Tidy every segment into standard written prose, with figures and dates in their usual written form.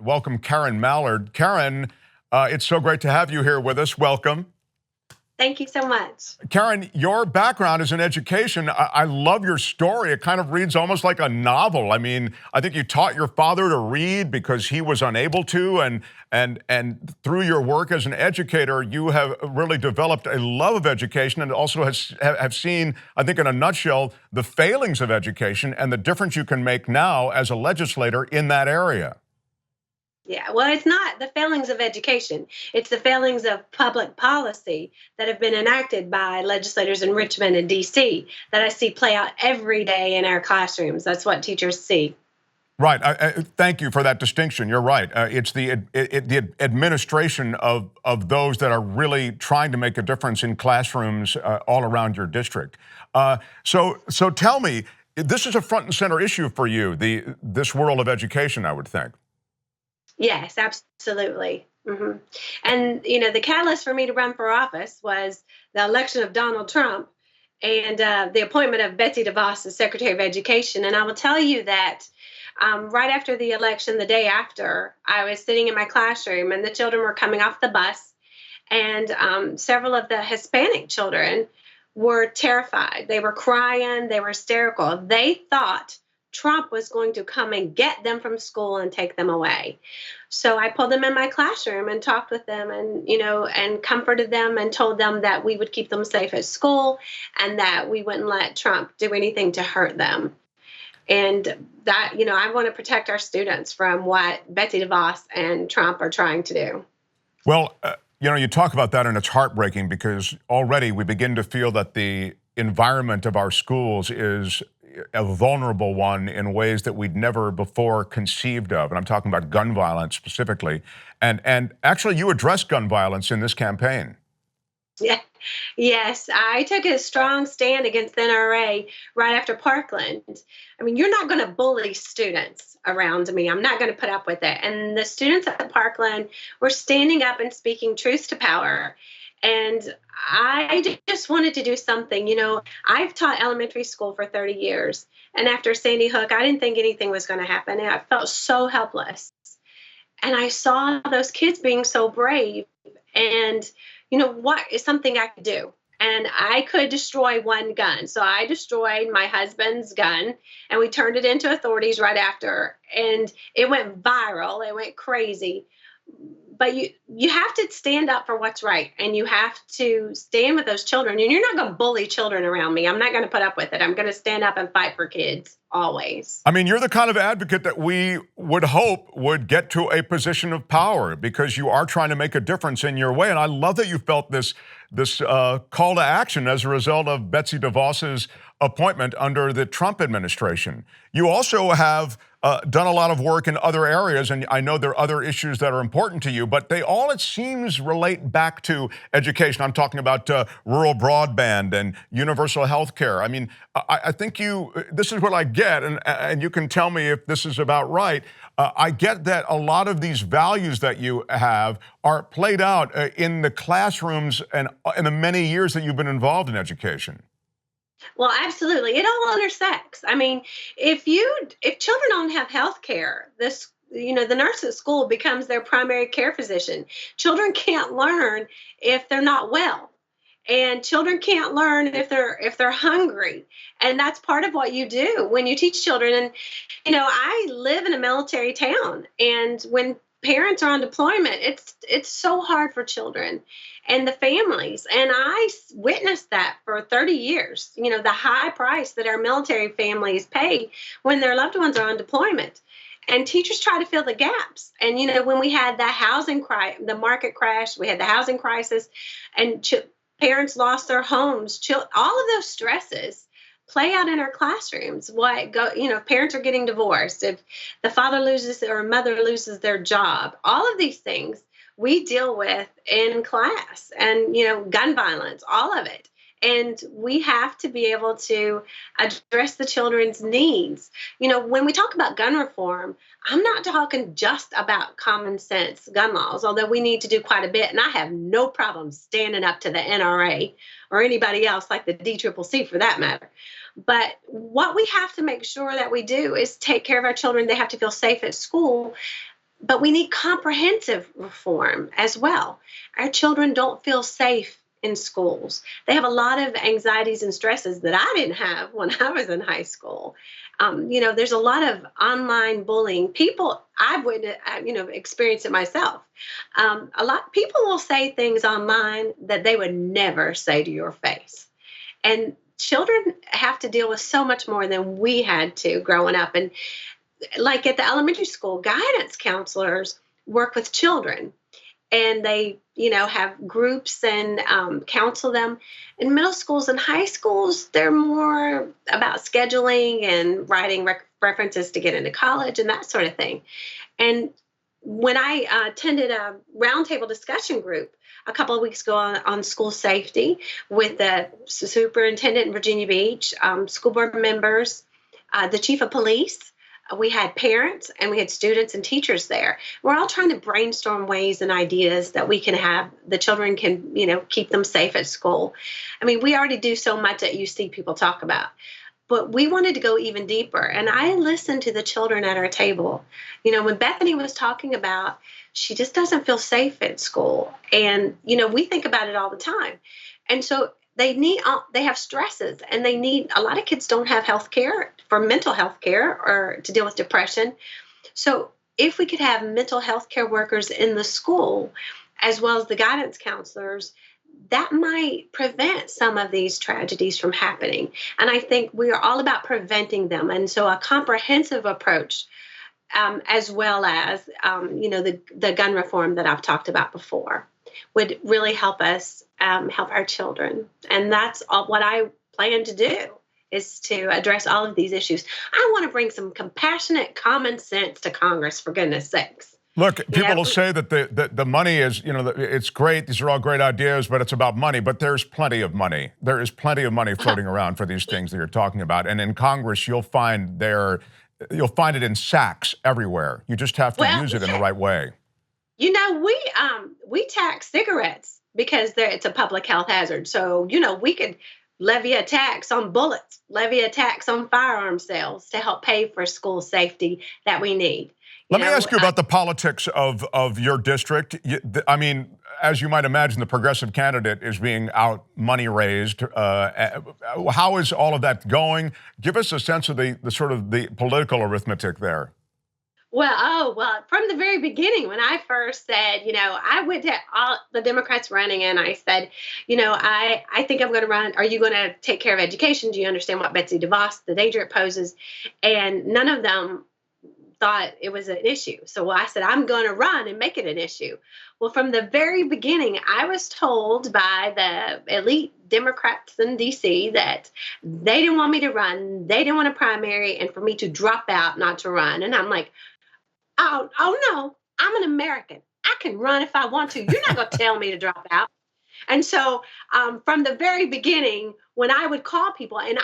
welcome Karen Mallard. Karen, it's so great to have you here with us. Welcome. Thank you so much. Karen, your background is in education. I love your story. It kind of reads almost like a novel. I mean, I think you taught your father to read because he was unable to, and through your work as an educator, you have really developed a love of education and also have seen, I think in a nutshell, the failings of education and the difference you can make now as a legislator in that area. Yeah, well, it's not the failings of education. It's the failings of public policy that have been enacted by legislators in Richmond and D.C. that I see play out every day in our classrooms. That's what teachers see. Right. Thank you for that distinction. You're right. It's the administration of those that are really trying to make a difference in classrooms all around your district. So tell me, this is a front and center issue for you, this world of education, I would think. Yes, absolutely. And, the catalyst for me to run for office was the election of Donald Trump and the appointment of Betsy DeVos as Secretary of Education. And I will tell you that right after the election, the day after, I was sitting in my classroom and the children were coming off the bus. And several of the Hispanic children were terrified. They were crying. They were hysterical. They thought Trump was going to come and get them from school and take them away. So I pulled them in my classroom and talked with them and comforted them and told them that we would keep them safe at school and that we wouldn't let Trump do anything to hurt them. And that, I want to protect our students from what Betsy DeVos and Trump are trying to do. Well, you talk about that and it's heartbreaking because already we begin to feel that the environment of our schools is a vulnerable one in ways that we'd never before conceived of. And I'm talking about gun violence specifically. And actually, you addressed gun violence in this campaign. Yeah. Yes, I took a strong stand against the NRA right after Parkland. I mean, you're not going to bully students around me. I'm not going to put up with it. And the students at Parkland were standing up and speaking truth to power. And I just wanted to do something. I've taught elementary school for 30 years. And after Sandy Hook, I didn't think anything was going to happen. And I felt so helpless. And I saw those kids being so brave. And, what is something I could do? And I could destroy one gun. So I destroyed my husband's gun and we turned it into authorities right after. And it went viral. It went crazy. But you have to stand up for what's right, and you have to stand with those children. And you're not going to bully children around me. I'm not going to put up with it. I'm going to stand up and fight for kids always. I mean, you're the kind of advocate that we would hope would get to a position of power because you are trying to make a difference in your way. And I love that you felt this call to action as a result of Betsy DeVos's appointment under the Trump administration. You also have done a lot of work in other areas, and I know there are other issues that are important to you, but they all, it seems, relate back to education. I'm talking about rural broadband and universal health care. I mean, I think this is what I get, and you can tell me if this is about right. I get that a lot of these values that you have are played out in the classrooms and in the many years that you've been involved in education. Well, absolutely. It all intersects. I mean, if children don't have health care, the nurse at school becomes their primary care physician. Children can't learn if they're not well. And children can't learn if they're hungry. And that's part of what you do when you teach children. And, I live in a military town. And when parents are on deployment, it's so hard for children and the families. And I witnessed that for 30 years, the high price that our military families pay when their loved ones are on deployment. And teachers try to fill the gaps. And, when we had the market crash, we had the housing crisis, and parents lost their homes, all of those stresses play out in our classrooms. Parents are getting divorced, if the father loses or mother loses their job, all of these things we deal with in class, and, gun violence, all of it. And we have to be able to address the children's needs. When we talk about gun reform, I'm not talking just about common sense gun laws, although we need to do quite a bit. And I have no problem standing up to the NRA or anybody else, like the DCCC for that matter. But what we have to make sure that we do is take care of our children. They have to feel safe at school. But we need comprehensive reform as well. Our children don't feel safe in schools. They have a lot of anxieties and stresses that I didn't have when I was in high school. There's a lot of online bullying. People, I've witnessed, experienced it myself. A lot people will say things online that they would never say to your face. And children have to deal with so much more than we had to growing up. And like at the elementary school, guidance counselors work with children and they, have groups and counsel them. In middle schools and high schools, they're more about scheduling and writing references to get into college and that sort of thing. And when I attended a roundtable discussion group a couple of weeks ago on school safety with the superintendent in Virginia Beach, school board members, the chief of police, we had parents and we had students and teachers there. We're all trying to brainstorm ways and ideas that we can have. The children can, keep them safe at school. I mean, we already do so much that you see people talk about, but we wanted to go even deeper. And I listened to the children at our table. When Bethany was talking about, she just doesn't feel safe at school. And, we think about it all the time. And so they have stresses and a lot of kids don't have health care for mental health care or to deal with depression. So if we could have mental health care workers in the school, as well as the guidance counselors, that might prevent some of these tragedies from happening. And I think we are all about preventing them. And so a comprehensive approach, as well as, the gun reform that I've talked about before, would really help us help our children. And that's what I plan to do, is to address all of these issues. I want to bring some compassionate common sense to Congress, for goodness sakes. Look, people will say that the money is, it's great. These are all great ideas, but it's about money. But there's plenty of money. There is plenty of money floating around for these things that you're talking about. And in Congress, you'll find it in sacks everywhere. You just have to use it in the right way. We tax cigarettes because it's a public health hazard. So, we could levy a tax on bullets, levy a tax on firearm sales to help pay for school safety that we need. Let me ask you about the politics of your district. I mean, as you might imagine, the progressive candidate is being out money raised. How is all of that going? Give us a sense of the sort of the political arithmetic there. Well, from the very beginning, when I first said, I went to all the Democrats running and I said, I think I'm going to run. Are you going to take care of education? Do you understand what Betsy DeVos, the danger it poses? And none of them thought it was an issue. So I said, I'm going to run and make it an issue. Well, from the very beginning, I was told by the elite Democrats in D.C. that they didn't want me to run. They didn't want a primary and for me to drop out, not to run. And I'm like, oh no, I'm an American. I can run if I want to. You're not going to tell me to drop out. And so from the very beginning, when I would call people, and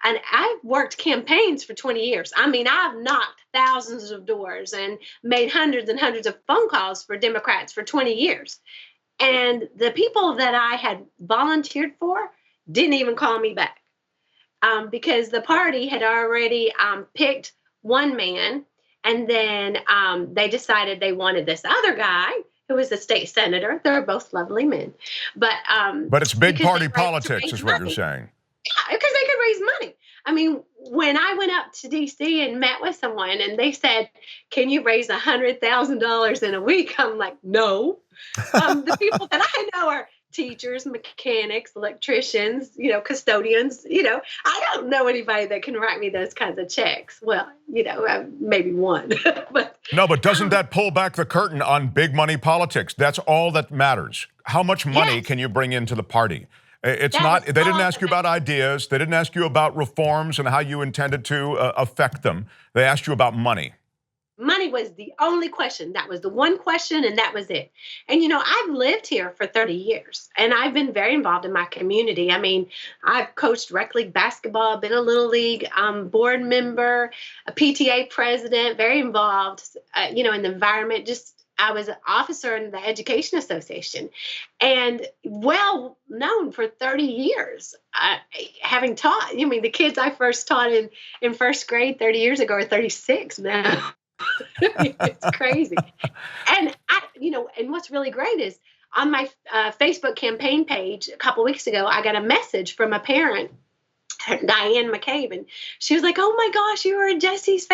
I've worked campaigns for 20 years. I mean, I've knocked thousands of doors and made hundreds and hundreds of phone calls for Democrats for 20 years. And the people that I had volunteered for didn't even call me back because the party had already picked one man. And then they decided they wanted this other guy who was a state senator. They're both lovely men. But it's big party politics is what you're saying. Yeah, because they could raise money. I mean, when I went up to D.C. and met with someone and they said, can you raise $100,000 in a week? I'm like, no. The people that I know are teachers, mechanics, electricians, custodians. I don't know anybody that can write me those kinds of checks. Well, maybe one. but doesn't that pull back the curtain on big money politics? That's all that matters. How much money can you bring into the party? They didn't ask you about ideas. They didn't ask you about reforms and how you intended to affect them. They asked you about money. Money was the only question. That was the one question, and that was it. And, I've lived here for 30 years, and I've been very involved in my community. I mean, I've coached rec league basketball, been a little league board member, a PTA president, very involved, in the environment. I was an officer in the Education Association and well known for 30 years, having taught. The kids I first taught in first grade 30 years ago are 36 now. It's crazy. And and what's really great is on my Facebook campaign page a couple weeks ago, I got a message from a parent, Diane McCabe, and she was like, "Oh my gosh, you were you're Jessica's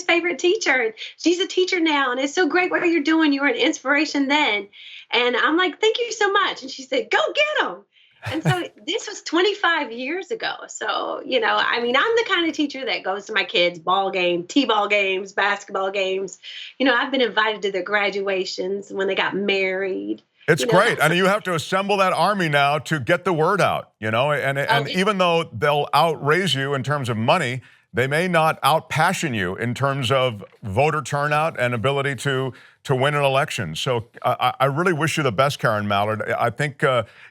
favorite teacher. And she's a teacher now, and it's so great what you're doing. You were an inspiration then." And I'm like, "Thank you so much." And she said, "Go get them." And so this was 25 years ago. So, I mean, I'm the kind of teacher that goes to my kids' ball game, t-ball games, basketball games. I've been invited to their graduations when they got married. It's great. And you have to assemble that army now to get the word out, and even though they'll outraise you in terms of money, they may not outpassion you in terms of voter turnout and ability to win an election. So I really wish you the best, Karen Mallard. I think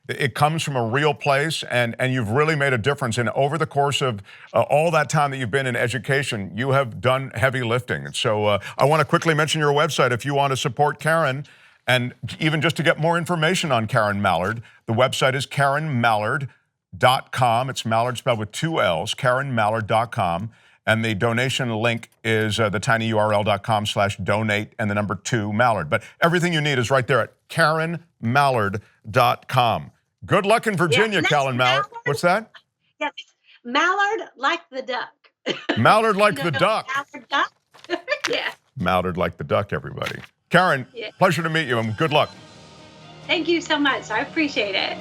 it comes from a real place, and you've really made a difference. And over the course of all that time that you've been in education, you have done heavy lifting. And so I want to quickly mention your website if you want to support Karen, and even just to get more information on Karen Mallard. The website is KarenMallard.com. It's Mallard spelled with 2 L's, KarenMallard.com. And the donation link is the tinyurl.com/donate and the number 2 Mallard. But everything you need is right there at KarenMallard.com. Good luck in Virginia, Karen Mallard. What's that? Yes, Mallard like the duck. Mallard like the duck. Mallard duck? Yeah. Mallard like the duck, everybody. Karen, pleasure to meet you, and good luck. Thank you so much. I appreciate it.